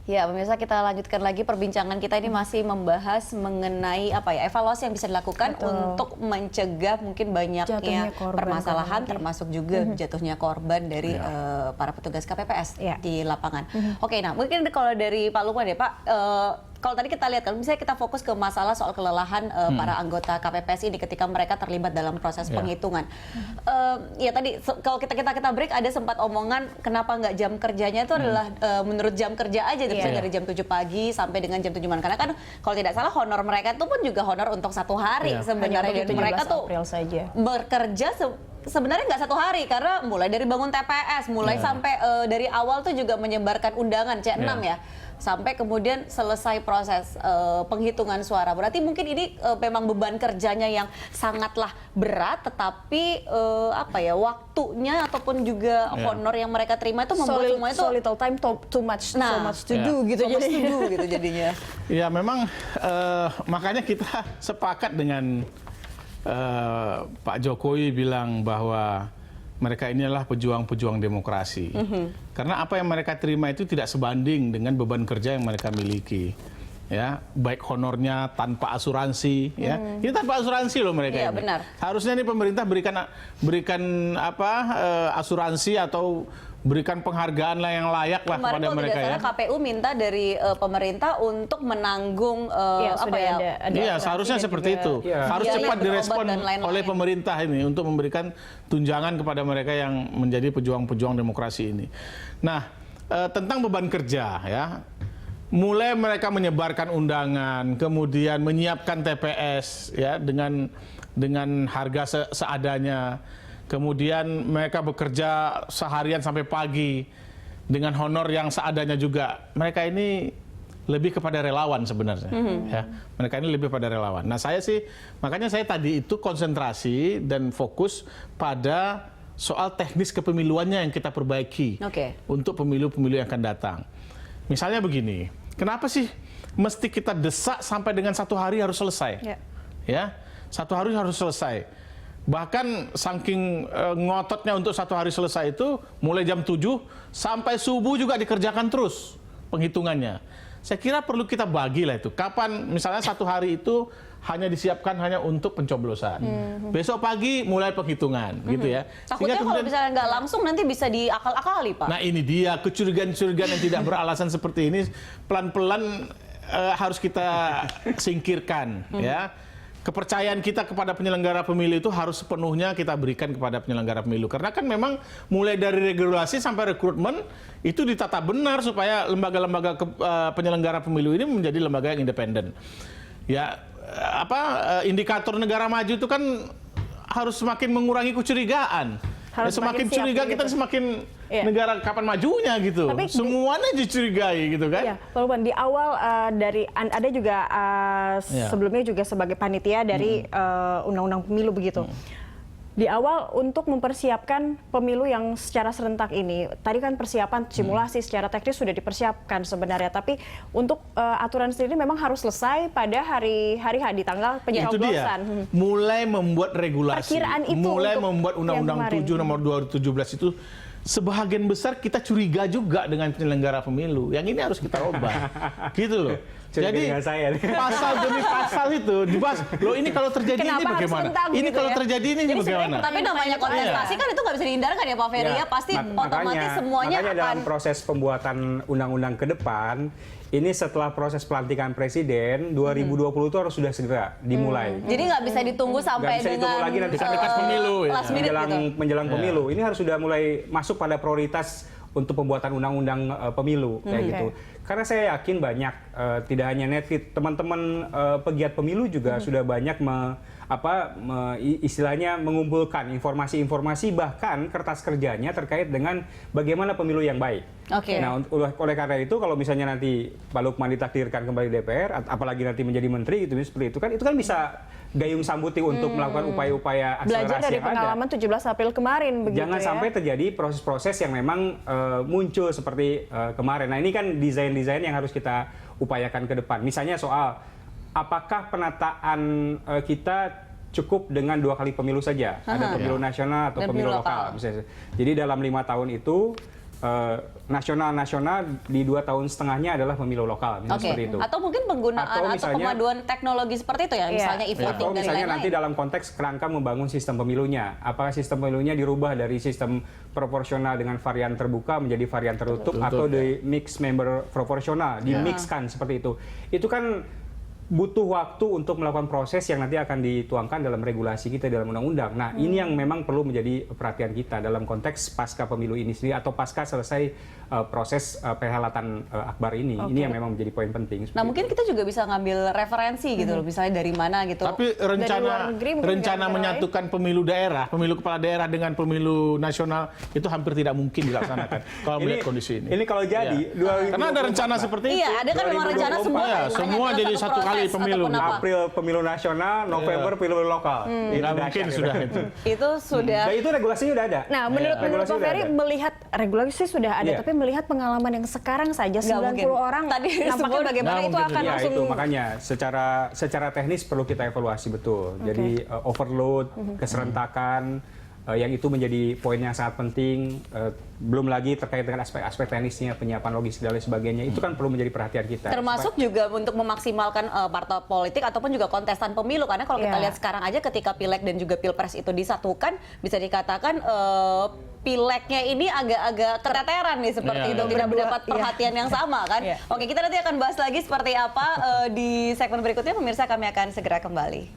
Ya, pemirsa, kita lanjutkan lagi perbincangan kita ini masih membahas mengenai evaluasi yang bisa dilakukan untuk mencegah mungkin banyaknya permasalahan termasuk juga jatuhnya korban dari para petugas KPPS di lapangan. Oke, nah mungkin kalau dari Pak Lukman ya Pak, kalau tadi kita lihat kan, misalnya kita fokus ke masalah soal kelelahan para anggota KPPS ini ketika mereka terlibat dalam proses penghitungan. Ya tadi kalau kita break ada sempat omongan kenapa nggak jam kerjanya itu adalah menurut jam kerja aja, dari jam 7 pagi sampai dengan jam 7 malam. Karena kan kalau tidak salah honor mereka itu pun juga honor untuk 1 hari sebenarnya. Dan mereka tuh bekerja sebenarnya nggak 1 hari, karena mulai dari bangun TPS, mulai sampai dari awal tuh juga menyebarkan undangan C6 ya, sampai kemudian selesai proses penghitungan suara. Berarti mungkin ini memang beban kerjanya yang sangatlah berat, tetapi waktunya ataupun juga honor yang mereka terima itu membuat semuanya itu so little time, too much, so much to do gitu, gitu jadinya. Ya memang makanya kita sepakat dengan Pak Jokowi bilang bahwa mereka ini adalah pejuang-pejuang demokrasi. Karena apa yang mereka terima itu tidak sebanding dengan beban kerja yang mereka miliki. Ya, baik honornya tanpa asuransi, ya. Ini tanpa asuransi loh mereka ini. Benar. Harusnya nih pemerintah berikan asuransi atau berikan penghargaan lah yang layak lah kepada mereka ya. KPU minta dari pemerintah untuk menanggung seharusnya seperti itu. Harus cepat direspon oleh pemerintah ini untuk memberikan tunjangan kepada mereka yang menjadi pejuang-pejuang demokrasi ini. Nah, tentang beban kerja ya. Mulai mereka menyebarkan undangan, kemudian menyiapkan TPS ya dengan harga seadanya. Kemudian mereka bekerja seharian sampai pagi dengan honor yang seadanya juga. Mereka ini lebih kepada relawan sebenarnya. Ya. Mereka ini lebih pada relawan. Nah makanya saya tadi itu konsentrasi dan fokus pada soal teknis kepemiluannya yang kita perbaiki untuk pemilu-pemilu yang akan datang. Misalnya begini, kenapa sih mesti kita desak sampai dengan 1 hari harus selesai? Ya, 1 hari harus selesai. Bahkan saking ngototnya untuk 1 hari selesai itu mulai jam 7 sampai subuh juga dikerjakan terus penghitungannya. Saya kira perlu kita bagilah itu. Kapan misalnya 1 hari itu hanya disiapkan hanya untuk pencoblosan. Besok pagi mulai penghitungan gitu ya. Takutnya kalau misalnya nggak langsung nanti bisa diakal-akali Pak. Nah ini dia kecurigaan-kecurigaan yang tidak beralasan seperti ini pelan-pelan harus kita singkirkan ya. Kepercayaan kita kepada penyelenggara pemilu itu harus sepenuhnya kita berikan kepada penyelenggara pemilu. Karena kan memang mulai dari regulasi sampai rekrutmen itu ditata benar supaya lembaga-lembaga penyelenggara pemilu ini menjadi lembaga yang independen. Ya, indikator negara maju itu kan harus semakin mengurangi kecurigaan. Semakin curiga kita semakin negara kapan majunya gitu. Tapi semuanya dicurigai gitu kan. Iya, Pak Lukman, di awal dari ada juga sebelumnya juga sebagai panitia dari undang-undang pemilu begitu. Di awal untuk mempersiapkan pemilu yang secara serentak ini, tadi kan persiapan simulasi secara teknis sudah dipersiapkan sebenarnya, tapi untuk aturan sendiri memang harus selesai pada hari H di tanggal pencoblosan. Itu dia. Mulai membuat regulasi, mulai membuat Undang-Undang 7 nomor 2017 itu sebagian besar kita curiga juga dengan penyelenggara pemilu. Yang ini harus kita ubah. Gitu loh. Jadi pasal demi pasal itu dibahas. Loh ini kalau terjadi ini bagaimana? Ini kalau terjadi ini bagaimana? Tapi namanya kontestasi kan itu nggak bisa dihindarkan ya Pak Ferry ya. Pasti otomatis semuanya akan. Makanya dalam proses pembuatan undang-undang ke depan, ini setelah proses pelantikan presiden 2020 itu harus sudah segera dimulai. Jadi nggak bisa ditunggu sampai dengan dekat pemilu menjelang pemilu. Ini harus sudah mulai masuk pada prioritas untuk pembuatan undang-undang pemilu kayak gitu. Karena saya yakin banyak tidak hanya Netflix, teman-teman pegiat pemilu juga sudah banyak istilahnya mengumpulkan informasi-informasi bahkan kertas kerjanya terkait dengan bagaimana pemilu yang baik. Nah, oleh karena itu kalau misalnya nanti Pak Lukman ditakdirkan kembali DPR, apalagi nanti menjadi menteri gitu seperti itu kan bisa gayung sambuti untuk melakukan upaya-upaya akselerasi yang ada. Belajar dari pengalaman 17 April kemarin begitu. Jangan sampai terjadi proses-proses yang memang muncul seperti kemarin. Nah, ini kan desain-desain yang harus kita upayakan ke depan. Misalnya soal apakah penataan kita cukup dengan 2 kali pemilu saja? Ada pemilu nasional atau pemilu lokal. Misalnya. Jadi dalam 5 tahun itu nasional di 2 tahun setengahnya adalah pemilu lokal, misalnya seperti itu. Atau mungkin penggunaan atau kemajuan teknologi seperti itu ya, misalnya e-voting atau misalnya nanti dalam konteks kerangka membangun sistem pemilunya. Apakah sistem pemilunya dirubah dari sistem proporsional dengan varian terbuka menjadi varian tertutup atau di mix member proporsional, dimixkan seperti itu. Itu kan butuh waktu untuk melakukan proses yang nanti akan dituangkan dalam regulasi kita dalam undang-undang. Nah, ini yang memang perlu menjadi perhatian kita dalam konteks pasca pemilu ini sendiri atau pasca selesai proses perhelatan akbar ini. Ini yang memang menjadi poin penting. Nah, mungkin kita juga bisa ngambil referensi gitu loh, misalnya dari mana gitu. Tapi rencana menyatukan pemilu daerah, pemilu kepala daerah dengan pemilu nasional itu hampir tidak mungkin dilaksanakan kalau melihat kondisi ini. Ini kalau jadi, karena ada rencana seperti itu. Iya, ada kan memang rencana semua jadi satu kali pemilu. April pemilu nasional, November pemilu lokal. Tidak mungkin sudah itu. Itu sudah. Dan itu regulasinya udah ada. Nah, menurut Pak Ferry melihat regulasi sudah ada, tapi melihat pengalaman yang sekarang saja 90 orang tadi nampaknya bagaimana itu akan langsung. Itu makanya secara teknis perlu kita evaluasi betul. Jadi overload, keserentakan, yang itu menjadi poin yang sangat penting. Belum lagi terkait dengan aspek-aspek teknisnya, penyiapan logistik dan lain sebagainya, itu kan perlu menjadi perhatian kita. Termasuk juga untuk memaksimalkan partai politik ataupun juga kontestan pemilu, karena kalau kita lihat sekarang aja ketika pileg dan juga pilpres itu disatukan, bisa dikatakan pileknya ini agak-agak keteteran nih seperti itu, tidak mendapat perhatian yang sama kan. Oke, kita nanti akan bahas lagi seperti apa di segmen berikutnya. Pemirsa, kami akan segera kembali.